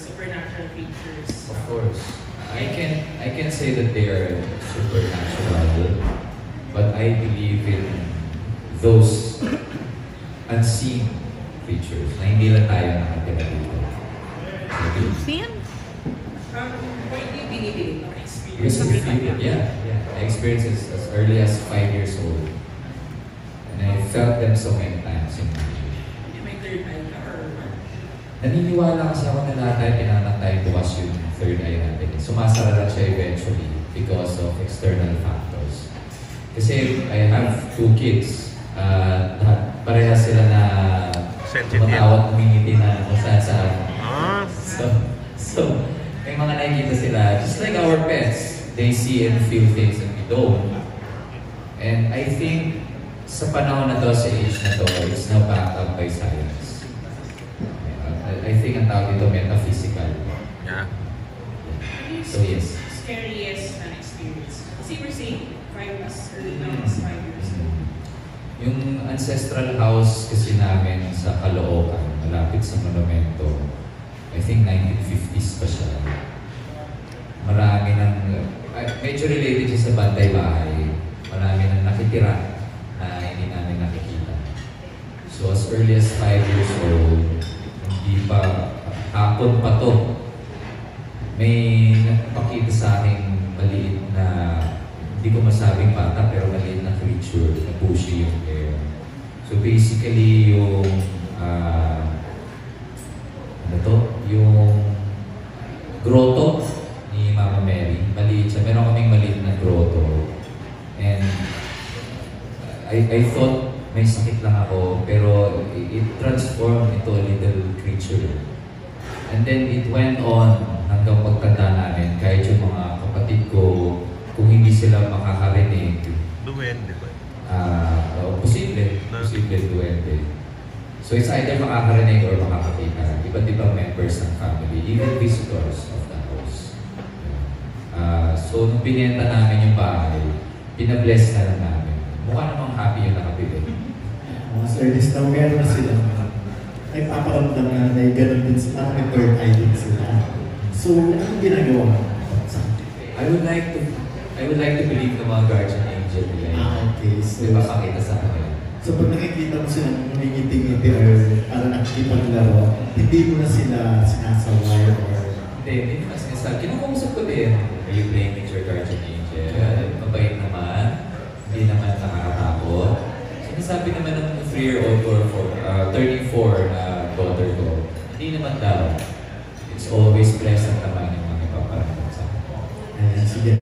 supernatural creatures? Of course. I can say that they are supernatural, but I believe in those unseen creatures na hindi lang tayo nakatira dito. Unseen? Why do you believe in it? Because I feel it, yeah. I experienced it as early as 5 years old. And I felt them so many times in my life. May third eye ka or what? Naniniwala kasi ako na lahat tayo pinanak tayo bukas yung third eye natin. Sumasara lang siya eventually because of external factors. Kasi I have 2 kids. Parehas sila na tumatawat, humingiti na kung saan. So, may mga nakikita sila, just like our pets, they see and feel things that we don't. And I think sa panahon na to, sa age na to, it's now backed up by science. I think ang tawag dito metaphysical. Yeah. So yes. Scariest na experience. Kasi we're saying 5 years old. Yung ancestral house kasi namin sa Caloocan, malapit sa monumento, I think 1950s pa siya. Marami nang, medyo related siya sa bantay bahay. Marami nang nakitira na hindi namin nakikita. So as early as 5 years old, hindi pa, hapon pa to, may nagpakita sa akin maliit na, hindi ko masabing bata, pero maliit na creature na pushy yung air. So basically yung, yung grotto ni Mama Mary, maliit siya. Meron kaming maliit na grotto. And I thought may sakit lang ako, pero it transformed into a little creature. And then it went on hanggang pagtanda namin, kahit yung mga kapatid ko, kung hindi sila makakarinig, duwende ba? Posible duwende. So it's either makakarinig or makakakita. Iba't ibang members ng family, even visitors of the house. So nung binenta namin yung bahay, pinabless na lang namin. Mukha namang happy yung nakabili. Mas early na meron na sila. Ay paparamdam na gano'n din sila, may third eye din sila. So anong ginagawa mo? I would like to believe na mga guardian angel nila. Okay. So, diba pakita sa kanila? So pag nakikita mo silang ngiti-ngiti or parang nakikipaglaro, hindi mo na sila sinasaway or... Hindi na sinasabi. Kinukusap ko din. Are you playing with your guardian angel? Mabait naman. Hindi naman nakakatakot. Sinasabi naman ng 3-year-old or 34 na daughter ko, hindi naman daw. It's always pleasant naman yung mga ipaparamdam sa akin. Sige.